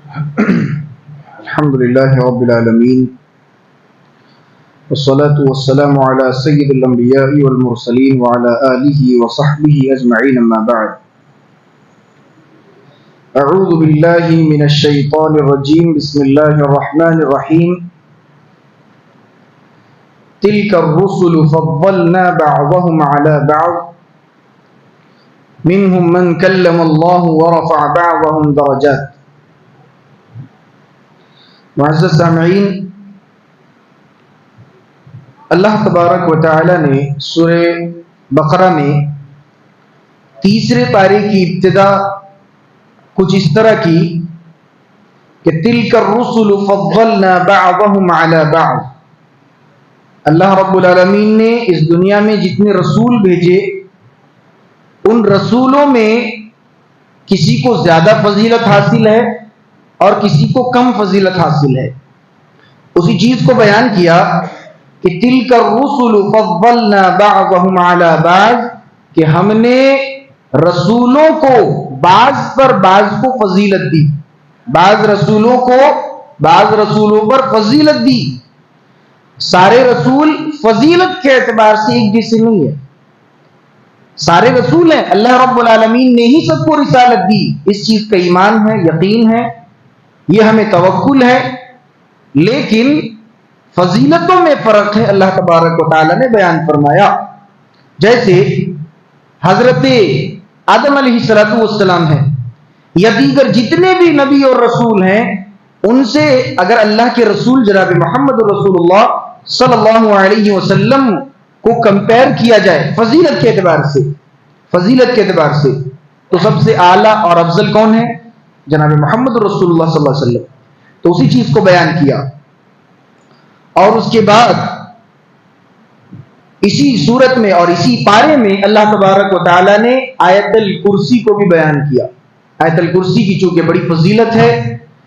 الحمد لله رب العالمين والصلاة والسلام على سيد الأنبياء والمرسلين وعلى آله وصحبه أجمعين أما بعد أعوذ بالله من الشيطان الرجيم بسم الله الرحمن الرحيم تلك الرسل فضلنا بعضهم على بعض منهم من كلم الله ورفع بعضهم درجات. معزز سامعین، اللہ تبارک و تعالی نے سورہ بقرہ میں تیسرے پارے کی ابتدا کچھ اس طرح کی کہ تلک الرسل فضلنا بعضهم على بعض. اللہ رب العالمین نے اس دنیا میں جتنے رسول بھیجے ان رسولوں میں کسی کو زیادہ فضیلت حاصل ہے اور کسی کو کم فضیلت حاصل ہے. اسی چیز کو بیان کیا کہ تلک الرسل فضلنا بعضهم على بعض، کہ ہم نے رسولوں کو بعض پر بعض کو فضیلت دی، بعض رسولوں کو بعض رسولوں پر فضیلت دی. سارے رسول فضیلت کے اعتبار سے ایک جیسے نہیں ہے. سارے رسول ہیں، اللہ رب العالمین نے ہی سب کو رسالت دی. اس چیز کا ایمان ہے، یقین ہے، یہ ہمیں توکل ہے، لیکن فضیلتوں میں فرق ہے. اللہ تبارک و تعالی نے بیان فرمایا جیسے حضرت آدم علیہ السلام ہیں یا دیگر جتنے بھی نبی اور رسول ہیں، ان سے اگر اللہ کے رسول جناب محمد رسول اللہ صلی اللہ علیہ وسلم کو کمپیر کیا جائے فضیلت کے اعتبار سے، فضیلت کے اعتبار سے، تو سب سے اعلیٰ اور افضل کون ہے؟ جناب محمد رسول اللہ صلی اللہ علیہ وسلم. تو اسی چیز کو بیان کیا. اور اس کے بعد اسی صورت میں اور اسی پارے میں اللہ تبارک و تعالی نے آیت الکرسی کو بھی بیان کیا. آیت الکرسی کی چونکہ بڑی فضیلت ہے،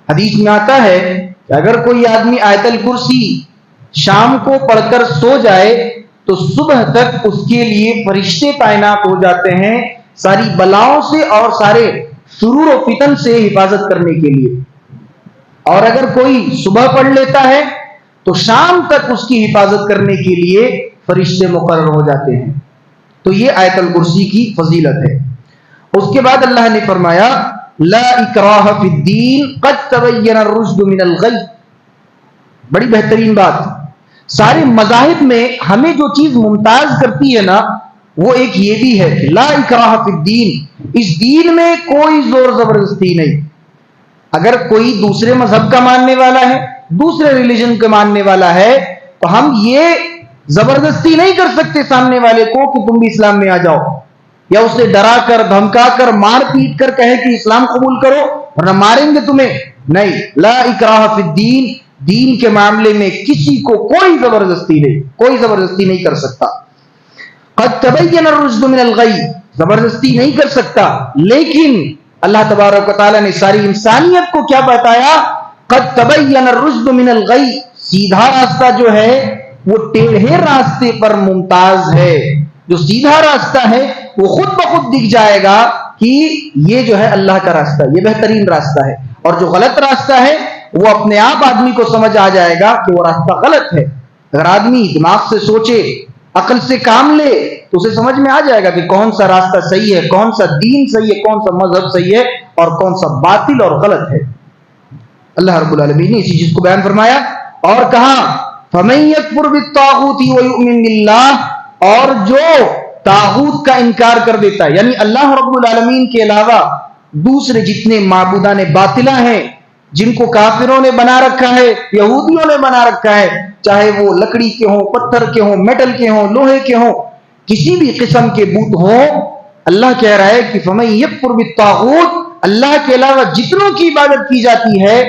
حدیث میں آتا ہے کہ اگر کوئی آدمی آیت الکرسی شام کو پڑھ کر سو جائے تو صبح تک اس کے لیے فرشتے تعینات ہو جاتے ہیں ساری بلاؤں سے اور سارے شرور و فتن سے حفاظت کرنے کے لیے. اور اگر کوئی صبح پڑھ لیتا ہے تو شام تک اس کی حفاظت کرنے کے لیے فرشتے مقرر ہو جاتے ہیں. تو یہ آیت الکرسی کی فضیلت ہے. اس کے بعد اللہ نے فرمایا لا اکراہ فی الدین قد تبین الرشد من الغی. بڑی بہترین بات. سارے مذاہب میں ہمیں جو چیز ممتاز کرتی ہے نا، وہ ایک یہ بھی ہے کہ لا اکراہ فی الدین، اس دین میں کوئی زور زبردستی نہیں. اگر کوئی دوسرے مذہب کا ماننے والا ہے، دوسرے ریلیجن کا ماننے والا ہے، تو ہم یہ زبردستی نہیں کر سکتے سامنے والے کو کہ تم بھی اسلام میں آ جاؤ، یا اسے ڈرا کر دھمکا کر مار پیٹ کر کہے کہ اسلام قبول کرو ورنہ ماریں گے تمہیں. نہیں، لا اکراہ فی الدین، دین کے معاملے میں کسی کو کوئی زبردستی نہیں، کوئی زبردستی نہیں کر سکتا. قد تبین الرشد من الغی، زبردستی نہیں کر سکتا. لیکن اللہ تبارک و تعالی نے ساری انسانیت کو کیا بتایا؟ قد تبین الرشد من الغی، سیدھا راستہ جو ہے وہ ٹیڑھے راستے پر ممتاز ہے. جو سیدھا راستہ ہے وہ خود بخود دکھ جائے گا کہ یہ جو ہے اللہ کا راستہ، یہ بہترین راستہ ہے. اور جو غلط راستہ ہے وہ اپنے آپ آدمی کو سمجھ آ جائے گا کہ وہ راستہ غلط ہے. اگر آدمی دماغ سے سوچے، عقل سے کام لے، تو اسے سمجھ میں آ جائے گا کہ کون سا راستہ صحیح ہے، کون سا دین صحیح ہے، کون سا مذہب صحیح ہے اور کون سا باطل اور غلط ہے. اللہ رب العالمین نے اسی چیز کو بیان فرمایا اور کہا فَمَن يَكْفُرْ بِالطَّاغُوتِ وَيُؤْمِن بِاللَّهِ، اور جو طاغوت کا انکار کر دیتا ہے، یعنی اللہ رب العالمین کے علاوہ دوسرے جتنے معبودان باطلہ ہیں جن کو کافروں نے بنا رکھا ہے، یہودیوں نے بنا رکھا ہے، چاہے وہ لکڑی کے ہوں، پتھر کے ہوں، میٹل کے ہوں، لوہے کے ہوں، کسی بھی قسم کے بت ہوں، اللہ کہہ رہا ہے کہ فَمَن يَكْفُرْ بِالطَّاغُوتِ، اللہ کے علاوہ جتنوں کی عبادت کی جاتی ہے،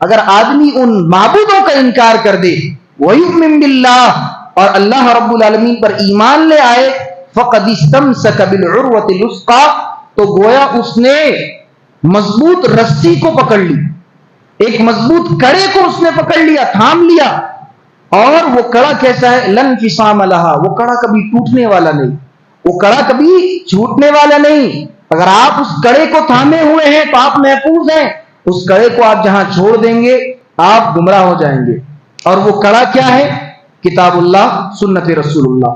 اگر آدمی ان معبودوں کا انکار کر دے، وَيُؤْمِن بِاللَّهِ، اور اللہ رب العالمین پر ایمان لے آئے، فَقَدِ اسْتَمْسَكَ بِالْعُرْوَةِ الْوُثْقَىٰ، تو گویا اس نے مضبوط رسی کو پکڑ لی، ایک مضبوط کڑے کو اس نے پکڑ لیا، تھام لیا. اور وہ کڑا کیسا ہے؟ لن انفصام لها، وہ کڑا کبھی ٹوٹنے والا نہیں، وہ کڑا کبھی چھوٹنے والا نہیں. اگر آپ اس کڑے کو تھامے ہوئے ہیں تو آپ محفوظ ہیں، اس کڑے کو آپ جہاں چھوڑ دیں گے آپ گمراہ ہو جائیں گے. اور وہ کڑا کیا ہے؟ کتاب اللہ سنت رسول اللہ.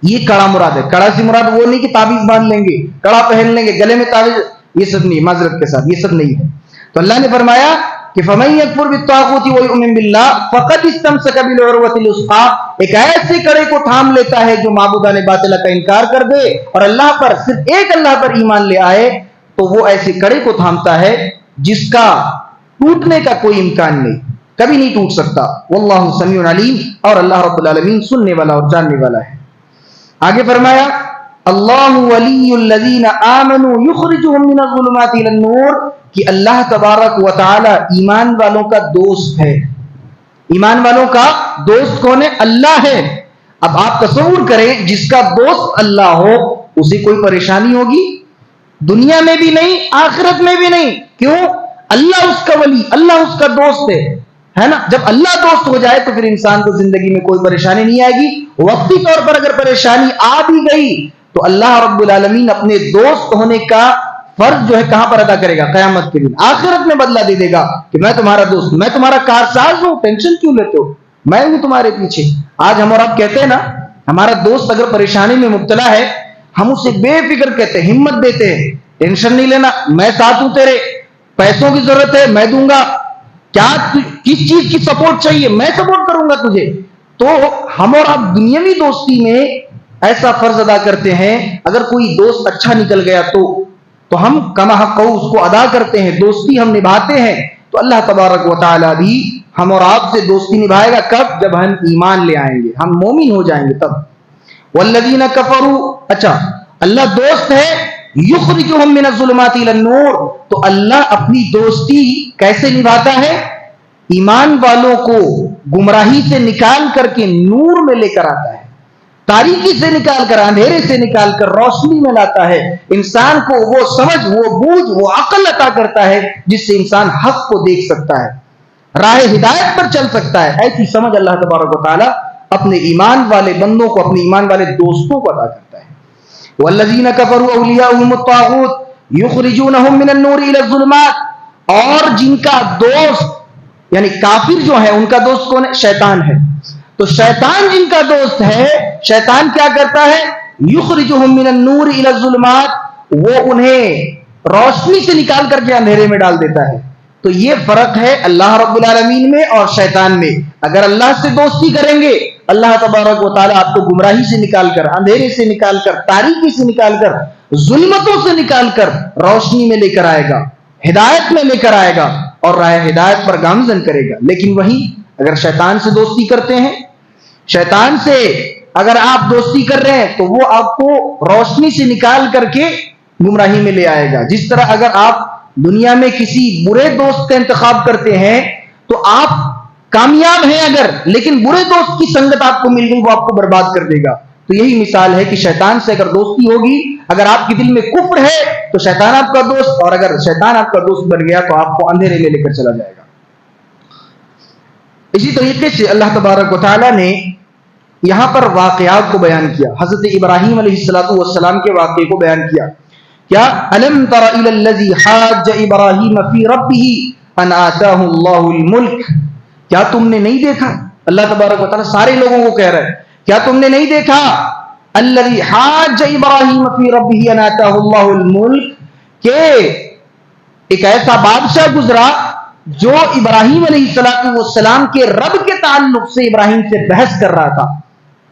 یہ کڑا مراد ہے. کڑا سے مراد وہ نہیں کہ تعویذ باندھ لیں گے, کڑا پہن لیں گے, گلے میں تعویذ, یہ سب نہیں, معذرت کے ساتھ یہ سب نہیں ہے. تو اللہ نے فرمایا کہ فَمَن يَكْفُرْ بِالطَّاغُوتِ وَيُؤْمِن بِاللَّهِ فَقَدِ اسْتَمْسَكَ بِالْعُرْوَةِ الْوُثْقَىٰ. ایک ایسے کڑے کو تھام لیتا ہے جو معبودان باطلہ کا انکار کر دے اور اللہ پر, صرف ایک اللہ پر ایمان لے آئے, تو وہ ایسے کڑے کو تھامتا ہے جس کا ٹوٹنے کا کوئی امکان نہیں, کبھی نہیں ٹوٹ سکتا. واللہ سمیع علیم, اور اللہ رب العالمین سننے والا اور جاننے والا ہے. آگے فرمایا اللہ ولی الذین آمنوا یخرجہم من الظلمات الی النور, کہ اللہ تبارک و تعالی ایمان والوں کا دوست ہے. ایمان والوں کا دوست کون ہے؟ اللہ ہے. اب آپ تصور کریں جس کا دوست اللہ ہو اسے کوئی پریشانی ہوگی؟ دنیا میں بھی نہیں, آخرت میں بھی نہیں. کیوں؟ اللہ اس کا ولی, اللہ اس کا دوست ہے نا. جب اللہ دوست ہو جائے تو پھر انسان کو زندگی میں کوئی پریشانی نہیں آئے گی. وقتی طور پر اگر پریشانی آ بھی گئی تو اللہ رب العالمین اپنے دوست ہونے کا فرض جو ہے کہاں پر ادا کرے گا؟ قیامت کے دن, آخرت میں بدلہ دے دے گا کہ میں تمہارا دوست, میں تمہارا کارساز ہوں, ٹینشن کیوں لیتے ہو, میں ہوں تمہارے پیچھے. آج ہم اور آپ کہتے ہیں نا, ہمارا دوست اگر پریشانی میں مبتلا ہے ہم اسے بے فکر کہتے ہیں, ہمت دیتے ہیں, ٹینشن نہیں لینا, میں ساتھ ہوں تیرے, پیسوں کی ضرورت ہے میں دوں گا, کیا کس چیز کی سپورٹ چاہیے میں سپورٹ کروں گا تجھے. تو ہم اور آپ دنیاوی دوستی میں ایسا فرض ادا کرتے ہیں, اگر کوئی دوست اچھا نکل گیا تو ہم کما حق اس کو ادا کرتے ہیں, دوستی ہم نبھاتے ہیں. تو اللہ تبارک و تعالی بھی ہم اور آپ سے دوستی نبھائے گا. کب؟ جب ہم ایمان لے آئیں گے, ہم مومن ہو جائیں گے تب. والذین کفروا, اچھا اللہ دوست ہے, یخرجہم من الظلمات الی النور, تو اللہ اپنی دوستی کیسے نبھاتا ہے؟ ایمان والوں کو گمراہی سے نکال کر کے نور میں لے کر آتا ہے, تاریکی سے نکال کر, اندھیرے سے نکال کر روشنی میں لاتا ہے. انسان کو وہ سمجھ, وہ بوجھ, وہ عقل عطا کرتا ہے جس سے انسان حق کو دیکھ سکتا ہے, راہ ہدایت پر چل سکتا ہے. ایسی سمجھ اللہ تبارک و تعالی اپنے ایمان والے بندوں کو, اپنے ایمان والے دوستوں کو عطا کرتا ہے. والذین کفروا اولیاؤہم الطاغوت یخرجونہم من النور الی الظلمات, اور جن کا دوست یعنی کافر جو ہے ان کا دوست کون ہے؟ شیطان ہے. تو شیطان جن کا دوست ہے, شیطان کیا کرتا ہے؟ یخرجہم من النور الی الظلمات, وہ انہیں روشنی سے نکال کر کے اندھیرے میں ڈال دیتا ہے. تو یہ فرق ہے اللہ رب العالمین میں اور شیطان میں. اگر اللہ سے دوستی کریں گے اللہ تبارک و تعالیٰ آپ کو گمراہی سے نکال کر, اندھیرے سے نکال کر, تاریکی سے نکال کر, ظلمتوں سے نکال کر روشنی میں لے کر آئے گا, ہدایت میں لے کر آئے گا اور راہ ہدایت پر گامزن کرے گا. لیکن وہی اگر شیطان سے دوستی کرتے ہیں, شیطان سے اگر آپ دوستی کر رہے ہیں تو وہ آپ کو روشنی سے نکال کر کے گمراہی میں لے آئے گا. جس طرح اگر آپ دنیا میں کسی برے دوست کا انتخاب کرتے ہیں تو آپ کامیاب ہیں اگر, لیکن برے دوست کی سنگت آپ کو مل گئی وہ آپ کو برباد کر دے گا. تو یہی مثال ہے کہ شیطان سے اگر دوستی ہوگی, اگر آپ کے دل میں کفر ہے تو شیطان آپ کا دوست, اور اگر شیطان آپ کا دوست بن گیا تو آپ کو اندھیرے میں لے کر چلا جائے گا. اسی طریقے سے اللہ تبارک و تعالیٰ نے یہاں پر واقعات کو بیان کیا, حضرت ابراہیم علیہ السلام کے واقعے کو بیان کیا. کیا الم تر الی الذی حاج ابراہیم فی ربہ ان آتاہ اللہ الملک, کیا تم نے نہیں دیکھا, اللہ تبارک و تعالیٰ سارے لوگوں کو کہہ رہا ہے, کیا تم نے نہیں دیکھا الذی حاج ابراہیم فی ربہ ان آتاہ اللہ الملک, کہ ایک ایسا بادشاہ گزرا جو ابراہیم علیہ السلام کے رب کے تعلق سے ابراہیم سے بحث کر رہا تھا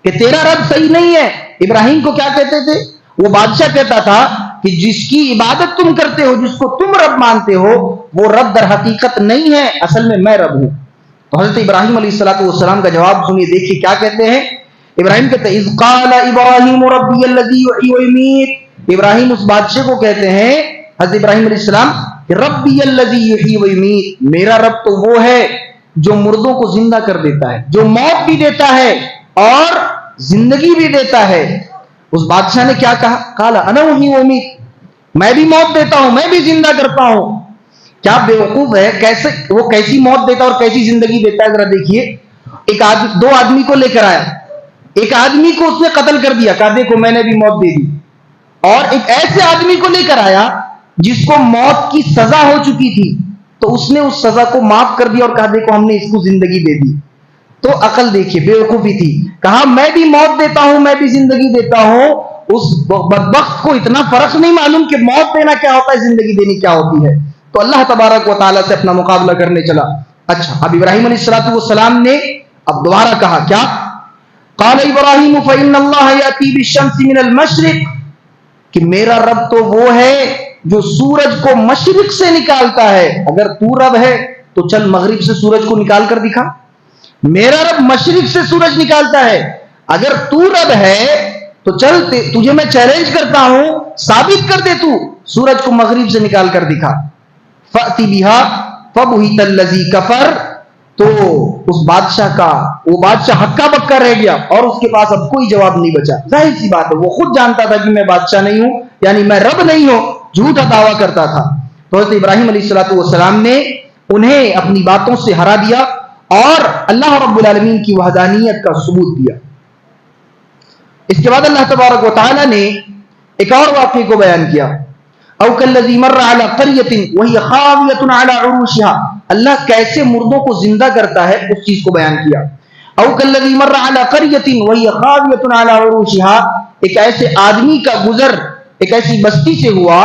کہ تیرا رب صحیح نہیں ہے. ابراہیم کو کیا کہتے تھے؟ وہ بادشاہ کہتا تھا کہ جس کی عبادت تم کرتے ہو, جس کو تم رب مانتے ہو, وہ رب در حقیقت نہیں ہے, اصل میں میں رب ہوں. تو حضرت ابراہیم علیہ السلام کا جواب سنیے, دیکھیے کیا کہتے ہیں. ابراہیم کہتے ہیں اذ قال ابراہیم ربی الذی یحیی ویمیت, ابراہیم اس بادشاہ کو کہتے ہیں, حضرت ابراہیم علیہ السلام, ربی الذی یحیی ویمیت, میرا رب تو وہ ہے جو مردوں کو زندہ کر دیتا ہے, جو موت بھی دیتا ہے اور زندگی بھی دیتا ہے. اس بادشاہ نے کیا کہا؟ قال انا احیی وامیت, میں بھی موت دیتا ہوں, میں بھی زندہ کرتا ہوں. کیا بیوقوف ہے, کیسے وہ کیسی موت دیتا اور کیسی زندگی دیتا ہے, ذرا دیکھیے. ایک دو آدمی کو لے کر آیا, ایک آدمی کو اس نے قتل کر دیا, کہا دیکھو میں نے بھی موت دے دی, اور ایک ایسے آدمی کو لے کر آیا جس کو موت کی سزا ہو چکی تھی, تو اس نے اس سزا کو معاف کر دیا اور کہا دیکھو ہم نے اس کو زندگی دے دی. تو عقل دیکھیے بیوقوفی تھی. کہا میں بھی موت دیتا ہوں میں بھی زندگی دیتا ہوں. اس بدبخت کو اتنا فرق نہیں معلوم کہ موت دینا کیا ہوتا ہے زندگی دینی کیا ہوتی ہے. تو اللہ تبارک و تعالیٰ سے اپنا مقابلہ کرنے چلا. اچھا اب ابراہیم علیہ السلام نے اب دوبارہ کہا کیا؟ قال ابراہیم فإن اللہ یأتی بالشمس من المشرق، کہ میرا رب تو وہ ہے جو سورج کو مشرق سے نکالتا ہے. اگر تو رب ہے تو چل مغرب سے سورج کو نکال کر دکھا. میرا رب مشرق سے سورج نکالتا ہے. اگر تو رب ہے تو چل تجھے میں چیلنج کرتا ہوں ثابت کر دے تو سورج کو مغرب سے نکال کر دکھا. فأتی بها فبہت الذی کفر، تو اس بادشاہ کا وہ بادشاہ ہکا بکا رہ گیا اور اس کے پاس اب کوئی جواب نہیں بچا. ظاہر سی بات ہے وہ خود جانتا تھا کہ میں بادشاہ نہیں ہوں، یعنی میں رب نہیں ہوں، جھوٹا دعویٰ کرتا تھا. تو حضرت ابراہیم علیہ السلام نے انہیں اپنی باتوں سے ہرا دیا اور اللہ رب العالمین کی وحدانیت کا ثبوت دیا. اس کے بعد اللہ تبارک و تعالی نے ایک اور واقعے کو بیان کیا. او کالذی مر علی قریۃ وہی خاویۃ علی عروشها، اللہ کیسے مردوں کو زندہ کرتا ہے اس چیز کو بیان کیا. او کالذی مر علی قریۃ وہی خاویۃ علی عروشها، ایک ایسے آدمی کا گزر ایک ایسی بستی سے ہوا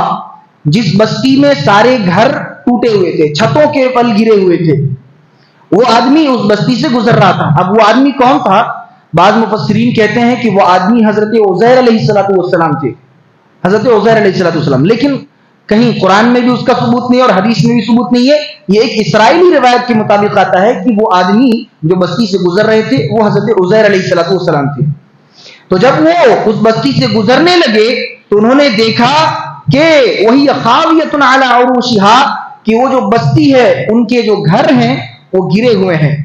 جس بستی میں سارے گھر ٹوٹے ہوئے تھے، چھتوں کے پل گرے ہوئے تھے. وہ آدمی اس بستی سے گزر رہا تھا. اب وہ آدمی کون تھا؟ بعض مفسرین کہتے ہیں کہ وہ آدمی حضرت عزیر علیہ السلام تھے. حضرت عزیر علیہ السلام، لیکن کہیں قرآن میں بھی اس کا ثبوت نہیں اور حدیث میں بھی ثبوت نہیں ہے. یہ ایک اسرائیلی روایت کے مطابق آتا ہے کہ وہ آدمی جو بستی سے گزر رہے تھے وہ حضرت عزیر علیہ السلام تھے. تو جب وہ اس بستی سے گزرنے لگے تو انہوں نے دیکھا کہ وہی خاویۃ علی عروشها، کہ وہ جو بستی ہے ان کے جو گھر ہیں وہ گرے ہوئے ہیں.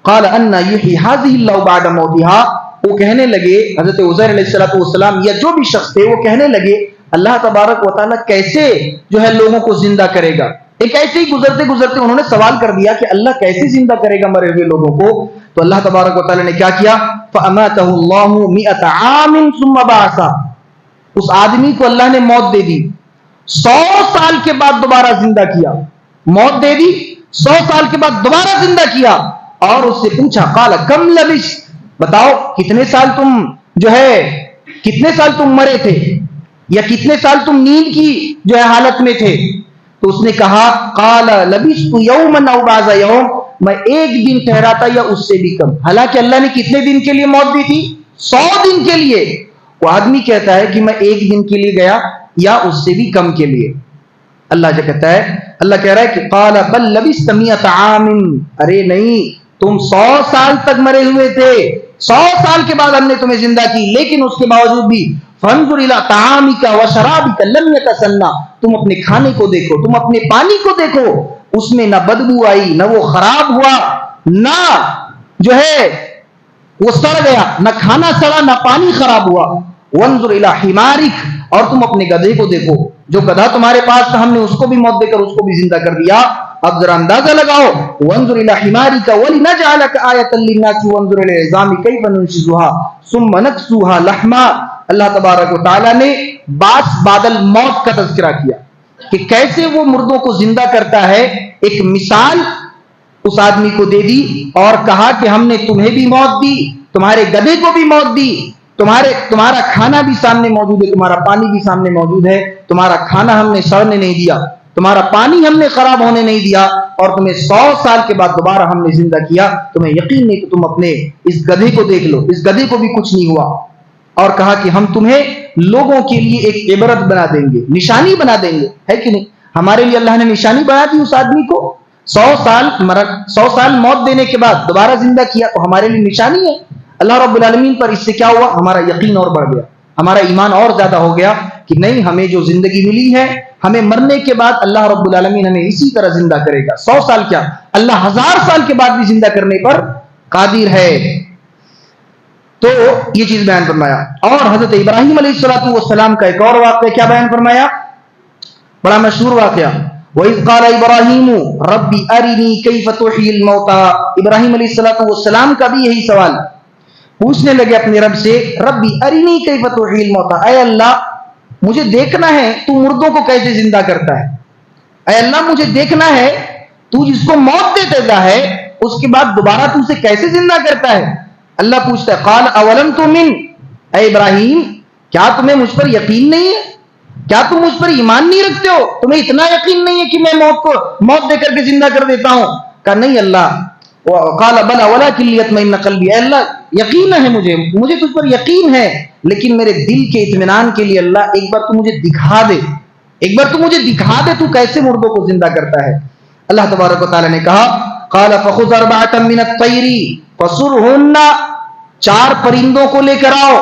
قال ان یحیی هذه الله بعد موتها، وہ کہنے لگے حضرت عزیر علیہ السلام یا جو بھی شخص تھے وہ کہنے لگے اللہ تبارک و تعالیٰ کیسے جو ہے لوگوں کو زندہ کرے گا. ایک ایسے ہی گزرتے گزرتے انہوں نے سوال کر دیا کہ اللہ کیسے زندہ کرے گا مرے ہوئے لوگوں کو. تو اللہ تبارک و تعالیٰ نے کیا کیا؟ فَأَمَاتَهُ اللَّهُ مِئَةَ عَامٍ ثُمَّ بَعَثَهُ، اس آدمی کو اللہ نے موت دے دی، 100 سال کے بعد دوبارہ زندہ کیا. موت دے دی، 100 سال کے بعد دوبارہ زندہ کیا اور اس سے پوچھا قال کم لبثت، بتاؤ کتنے سال تم جو ہے کتنے سال تم مرے تھے یا کتنے سال تم نیند کی جو ہے حالت میں تھے. تو اس نے کہا قال لبثت یوما او بعض یوم، میں ایک دن ٹھہرا تھا یا اس سے بھی کم. حالانکہ اللہ نے کتنے دن کے لیے موت دی تھی؟ 100 دن کے لیے. وہ آدمی کہتا ہے کہ میں ایک دن کے لیے گیا یا اس سے بھی کم کے لیے. اللہ جو کہتا ہے، اللہ کہہ رہا ہے کہ قال بل لبثت 100 عام، ارے نہیں تم 100 سال تک مرے ہوئے تھے، 100 سال کے بعد ہم نے تمہیں زندہ کی، لیکن اس کے باوجود بھی فانظر الی طعامک وشرابک لم یتسنى، تم اپنے کھانے کو دیکھو، تم اپنے پانی کو دیکھو، اس میں نہ بدبو آئی، نہ وہ خراب ہوا، نہ جو ہے وہ سڑ گیا، نہ کھانا سڑا نہ پانی خراب ہوا. وانظر الی حمارک، اور تم اپنے گدھے کو دیکھو، جو گدھا تمہارے پاس تھا ہم نے اس کو بھی موت دے کر اس کو بھی زندہ کر دیا. اب ذرا اندازہ لگاؤ. وانظر الی حمارک ولنجعلک آیۃ للناس وانظر الی العظام کیف ننشزها ثم نکسوها لحما. اللہ تبارک و تعالی نے بادل موت کا تذکرہ کیا کہ کیسے وہ مردوں کو زندہ کرتا ہے. ایک مثال اس آدمی کو دے دی اور کہا کہ ہم نے تمہیں بھی موت دی، تمہارے گدھے کو بھی موت دی، تمہارا کھانا بھی سامنے موجود ہے، تمہارا پانی بھی سامنے موجود ہے، تمہارا کھانا ہم نے سڑنے نہیں دیا، تمہارا پانی ہم نے خراب ہونے نہیں دیا، اور تمہیں 100 سال کے بعد دوبارہ ہم نے زندہ کیا. تمہیں یقین نہیں تو تم اپنے اس گدھے کو دیکھ لو، اس گدھے کو بھی کچھ نہیں ہوا. اور کہا کہ ہم تمہیں لوگوں کے لیے ایک عبرت بنا دیں گے، نشانی بنا دیں گے، ہے کہ نہیں؟ ہمارے لیے اللہ نے نشانی بنا دی اس آدمی کو. 100 سال موت دینے کے بعد دوبارہ زندہ کیا تو ہمارے لیے نشانی ہے. اللہ رب العالمین پر اس سے کیا ہوا؟ ہمارا یقین اور بڑھ گیا، ہمارا ایمان اور زیادہ ہو گیا کہ نہیں، ہمیں جو زندگی ملی ہے، ہمیں مرنے کے بعد اللہ رب العالمین ہمیں اسی طرح زندہ کرے گا. 100 سال کیا، اللہ 1000 سال کے بعد بھی زندہ کرنے پر قادر ہے. تو یہ چیز بیان فرمایا. اور حضرت ابراہیم علیہ السلام کا ایک اور واقعہ کیا بیان فرمایا؟ بڑا مشہور واقعہ. وَإِذْ قَالَ إِبْرَاهِيمُ رَبِّ أَرِنِي كَيْفَ تُحْيِي الْمَوْتَى، ابراہیم علیہ السلام کا بھی یہی سوال پوچھنے لگے اپنے رب سے، ربی ارینی کیف تحیی الموتى، اے اللہ مجھے دیکھنا ہے تو مردوں کو کیسے زندہ کرتا ہے. اے اللہ مجھے دیکھنا ہے تو جس کو موت دے دیتا ہے اس کے بعد دوبارہ تو اسے کیسے زندہ کرتا ہے؟ اللہ پوچھتا ہے قال اولم تؤمن، اے ابراہیم کیا تمہیں مجھ پر یقین نہیں ہے؟ کیا تم مجھ پر ایمان نہیں رکھتے ہو؟ تمہیں اتنا یقین نہیں ہے کہ میں موت دے کر کے زندہ کر دیتا ہوں؟ کہا نہیں اللہ، قال بلى ولكن ليطمئن قلبي، اے اللہ یقین ہے مجھے تجھ پر یقین ہے، لیکن میرے دل کے اطمینان کے لیے اللہ ایک بار تو مجھے دکھا دے، ایک بار تو مجھے دکھا دے تو کیسے مردوں کو زندہ کرتا ہے۔ اللہ تبارک و تعالی نے کہا قال فخذ اربعة من الطير فصرهن، 4 پرندوں کو لے کر آؤ،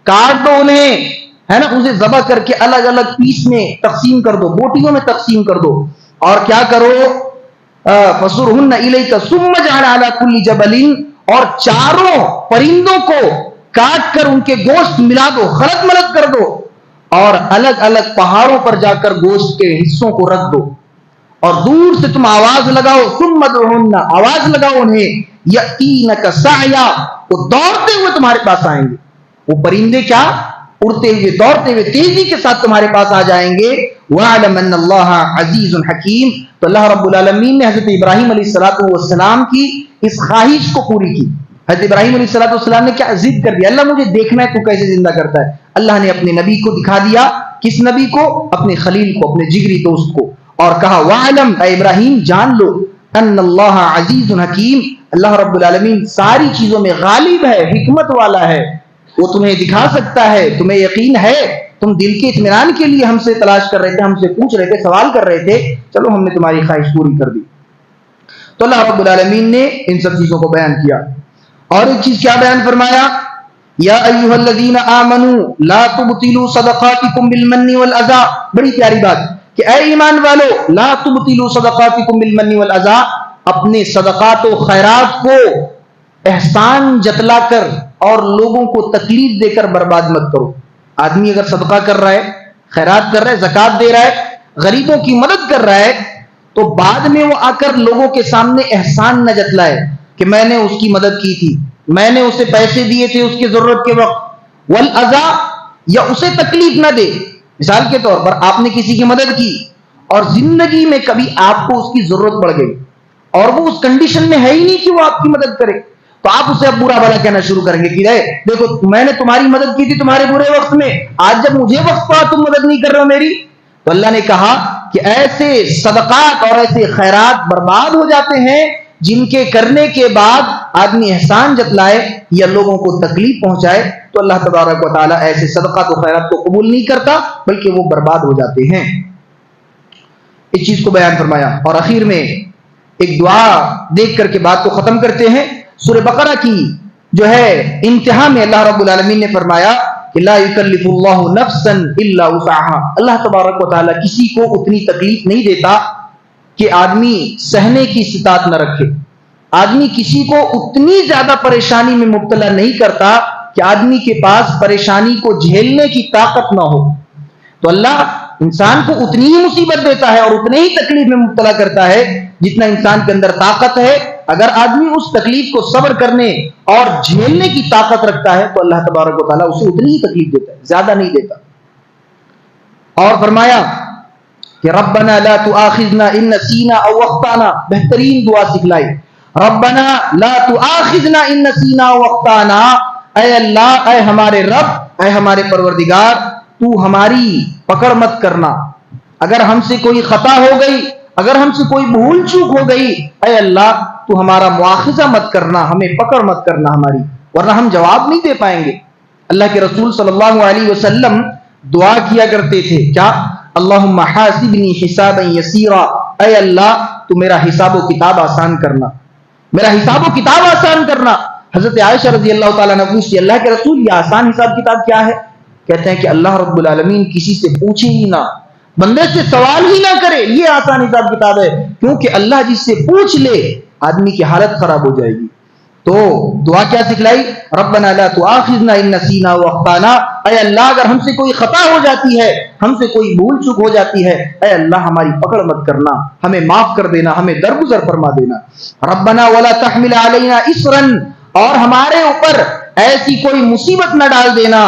کاٹ دو انہیں، ہے نا، اسے ذبح کر کے الگ الگ پیس میں تقسیم کر دو، بوٹیوں میں تقسیم کر دو، اور کیا کرو فصرهن الیک ثم اجعل علی کل جبل، اور 4 پرندوں کو کاٹ کر ان کے گوشت ملا دو، خلط ملط کر دو، اور الگ الگ پہاڑوں پر جا کر گوشت کے حصوں کو رکھ دو، اور دور سے تم آواز لگاؤ، ثم ادعوهن، آواز لگاؤ انہیں، یاتینک سعیا، وہ دوڑتے ہوئے تمہارے پاس آئیں گے، وہ پرندے کیا اڑتے ہوئے دوڑتے ہوئے تیزی کے ساتھ تمہارے پاس آ جائیں گے۔ وَاعْلَمْ أَنَّ اللَّهَ عَزِيزٌ حَكِيمٌ، تو اللہ رب العالمین نے حضرت ابراہیم علیہ السلام کی اس خواہش کو پوری کی۔ حضرت ابراہیم علیہ السلام نے کیا ضد کر دیا، اللہ مجھے دیکھنا ہے تو کیسے زندہ کرتا ہے۔ اللہ نے اپنے نبی کو دکھا دیا، کس نبی کو؟ اپنے خلیل کو، اپنے جگری دوست کو، اور کہا وَاعْلَمْ، اے ابراہیم جان لو، ان اللہ عزیز حکیم، اللہ رب العالمین ساری چیزوں میں غالب ہے، حکمت والا ہے، وہ تمہیں دکھا سکتا ہے، تمہیں یقین ہے، تم دل کے اطمینان کے لیے ہم سے تلاش کر رہے تھے، ہم سے پوچھ رہے تھے، سوال کر رہے تھے، چلو ہم نے تمہاری خواہش پوری کر دی۔ تو اللہ رب العالمین نے ان سب چیزوں کو بیان کیا، اور ایک چیز کیا بیان فرمایا، یا ایھا الذین آمنوا لا تبطلوا صدقاتکم بالمن والاذی، بڑی پیاری بات کہ اے ایمان والو لا تبطلوا صدقاتکم بالمن والاذی، اپنے صدقات و خیرات کو احسان جتلا کر اور لوگوں کو تکلیف دے کر برباد مت کرو۔ آدمی اگر صدقہ کر رہا ہے، خیرات کر رہا ہے، زکوٰۃ دے رہا ہے، غریبوں کی مدد کر رہا ہے، تو بعد میں وہ آ کر لوگوں کے سامنے احسان نہ جتلائے کہ میں نے اس کی مدد کی تھی، میں نے اسے پیسے دیے تھے اس کی ضرورت کے وقت، والاذی، یا اسے تکلیف نہ دے۔ مثال کے طور پر آپ نے کسی کی مدد کی اور زندگی میں کبھی آپ کو اس کی ضرورت پڑ گئی اور وہ اس کنڈیشن میں ہے ہی نہیں کہ وہ آپ کی مدد کرے، تو آپ اسے اب برا بھلا کہنا شروع کریں گے کہ دیکھو میں نے تمہاری مدد کی تھی تمہارے برے وقت میں، آج جب مجھے وقت پڑا تم مدد نہیں کر رہے ہو میری۔ تو اللہ نے کہا کہ ایسے صدقات اور ایسے خیرات برباد ہو جاتے ہیں جن کے کرنے کے بعد آدمی احسان جتلائے یا لوگوں کو تکلیف پہنچائے، تو اللہ تبارک و تعالیٰ ایسے صدقات و خیرات کو قبول نہیں کرتا، بلکہ وہ برباد ہو جاتے ہیں۔ اس چیز کو بیان فرمایا، اور اخیر میں ایک دعا دیکھ کر کے بات کو ختم کرتے ہیں۔ سورہ بقرہ کی جو ہے انتہا میں اللہ رب العالمین نے فرمایا کہ لا یکلف اللہ نفسا الا وسعها، اللہ تبارک و تعالیٰ کسی کو اتنی تکلیف نہیں دیتا کہ آدمی سہنے کی استطاعت نہ رکھے، آدمی کسی کو اتنی زیادہ پریشانی میں مبتلا نہیں کرتا کہ آدمی کے پاس پریشانی کو جھیلنے کی طاقت نہ ہو۔ تو اللہ انسان کو اتنی ہی مصیبت دیتا ہے اور اتنے ہی تکلیف میں مبتلا کرتا ہے جتنا انسان کے اندر طاقت ہے۔ اگر آدمی اس تکلیف کو صبر کرنے اور جھیلنے کی طاقت رکھتا ہے تو اللہ تبارک و تعالیٰ اسے اتنی ہی تکلیف دیتا ہے، زیادہ نہیں دیتا۔ اور فرمایا کہ ربنا لا تؤاخذنا ان نسینا او اخطانا، بہترین دعا سکھلائی، ربنا لا تؤاخذنا ان نسینا او اخطانا، اے اللہ، اے ہمارے رب، اے ہمارے پروردگار، تو ہماری پکڑ مت کرنا، اگر ہم سے کوئی خطا ہو گئی، اگر ہم سے کوئی بھول چوک ہو گئی، اے اللہ تو ہمارا مواخذہ مت کرنا، ہمیں پکڑ مت کرنا ہماری، ورنہ ہم جواب نہیں دے پائیں گے۔ اللہ کے رسول صلی اللہ علیہ وسلم دعا کیا کرتے تھے، کیا؟ اللہم حاسبنی حسابا یسیرا، اے اللہ تو میرا حساب و کتاب آسان کرنا، میرا حساب و کتاب آسان کرنا۔ حضرت عائشہ رضی اللہ تعالیٰ عنہ پوچھتی، اللہ کے رسول یہ آسان حساب کتاب کیا ہے؟ کہتے ہیں کہ اللہ رب العالمین کسی سے پوچھے ہی نہ، بندے سے سوال ہی نہ کرے، یہ آسان حساب کتاب ہے، کیونکہ اللہ جس سے پوچھ لے آدمی کی حالت خراب ہو جائے گی۔ تو دعا کیا سکھلائی؟ ربنا لا تؤاخذنا ان نسینا واخطانا، اے اللہ اگر ہم سے کوئی خطا ہو جاتی ہے، ہم سے کوئی بھول چوک ہو جاتی ہے، اے اللہ ہماری پکڑ مت کرنا، ہمیں معاف کر دینا، ہمیں درگزر فرما دینا۔ ربنا ولا تحمل علینا اصرا، اور ہمارے اوپر ایسی کوئی مصیبت نہ ڈال دینا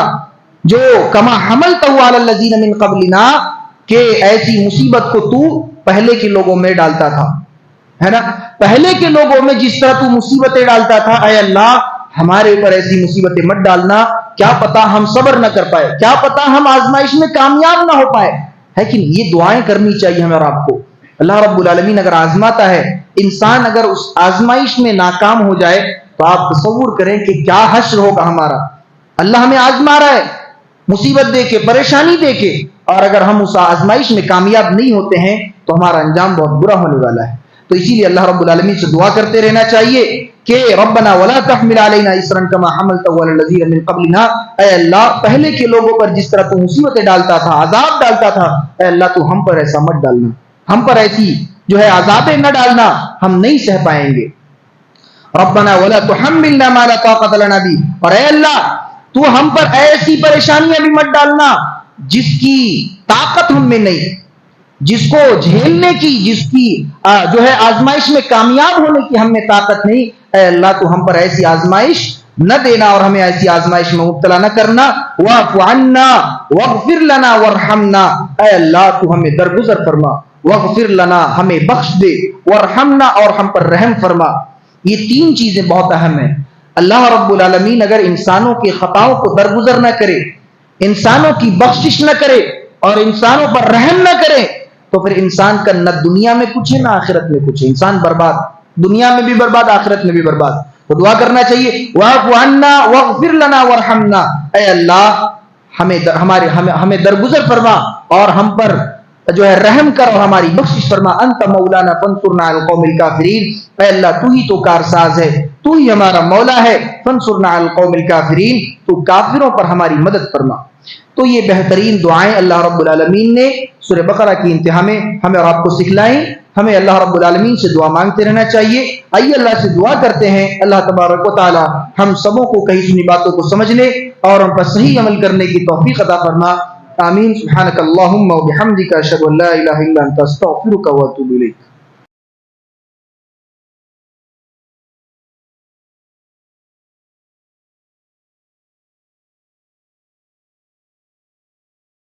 جو کما حملتہ علی الذین من قبلنا، کہ ایسی مصیبت کو تو پہلے کے لوگوں میں ڈالتا تھا۔ ہے نا. پہلے کے لوگوں میں جس طرح تو مصیبتیں ڈالتا تھا، اے اللہ ہمارے اوپر ایسی مصیبتیں مت ڈالنا، کیا پتا ہم صبر نہ کر پائے، کیا پتا ہم آزمائش میں کامیاب نہ ہو پائے. ہے کہ نہیں؟ یہ دعائیں کرنی چاہیے ہمیں اور آپ کو. اللہ رب العالمین اگر آزماتا ہے، انسان اگر اس آزمائش میں ناکام ہو جائے تو آپ تصور کریں کہ کیا حشر ہوگا ہمارا. اللہ ہمیں آزما رہا ہے مصیبت دے کے، پریشانی دے کے، اور اگر ہم اس آزمائش میں کامیاب نہیں ہوتے ہیں تو ہمارا انجام بہت برا ہونے والا ہے. تو اسی لیے اللہ رب العالمین سے دعا کرتے رہنا چاہیے کہ ربنا ولا تحمل علینا اسرا کما حملته على الذين من قبلنا. اے اللہ پہلے کے لوگوں پر جس طرح تو مصیبتیں ڈالتا تھا، عذاب ڈالتا تھا، اے اللہ تو ہم پر ایسا مت ڈالنا، ہم پر ایسی جو ہے عذابیں نہ ڈالنا، ہم نہیں سہ پائیں گے. ربنا ولا تحملنا ما لا طاقة لنا به. اور اے اللہ تو ہم پر ایسی پریشانیاں بھی مت ڈالنا جس کی طاقت ہم میں نہیں، جس کو جھیلنے کی، جس کی جو ہے آزمائش میں کامیاب ہونے کی ہم میں طاقت نہیں. اے اللہ تو ہم پر ایسی آزمائش نہ دینا اور ہمیں ایسی آزمائش میں مبتلا نہ کرنا. واعف عنا واغفر لنا وارحمنا. اے اللہ تو ہمیں درگزر فرما، واغفر لنا ہمیں بخش دے، وارحمنا اور ہم پر رحم فرما. یہ تین چیزیں بہت اہم ہیں. اللہ رب العالمین اگر انسانوں کے خطاؤں کو درگزر نہ کرے، انسانوں کی بخشش نہ کرے اور انسانوں پر رحم نہ کرے تو پھر انسان کا نہ دنیا میں کچھ ہے نہ آخرت میں کچھ ہے. انسان برباد، دنیا میں بھی برباد، آخرت میں بھی برباد. تو دعا کرنا چاہیے واعف عنا واغفر لنا وارحمنا. اے اللہ ہمیں درگزر فرما اور ہم پر جو ہے رحم کر اور ہماری بخشش فرما. انت مولانا فانصرنا علی القوم الکافرین. اے اللہ تو ہی تو کارساز ہے، تو ہی ہمارا مولا ہے. فانصرنا علی القوم الکافرین، تو کافروں پر ہماری مدد فرما. تو یہ بہترین دعائیں اللہ رب العالمین نے سورہ بقرہ کی انتہا میں ہمیں اور آپ کو سکھلائیں. ہمیں اللہ رب العالمین سے دعا مانگتے رہنا چاہیے. آئیے اللہ سے دعا کرتے ہیں اللہ تبارک و تعالی ہم سبوں کو کہیں سنی باتوں کو سمجھنے اور ان پر صحیح عمل کرنے کی توفیق عطا فرما. آمین. سبحانک اللہم و بحمدک اشہد ان لا الہ الا انت استغفرک و اتوب الیک.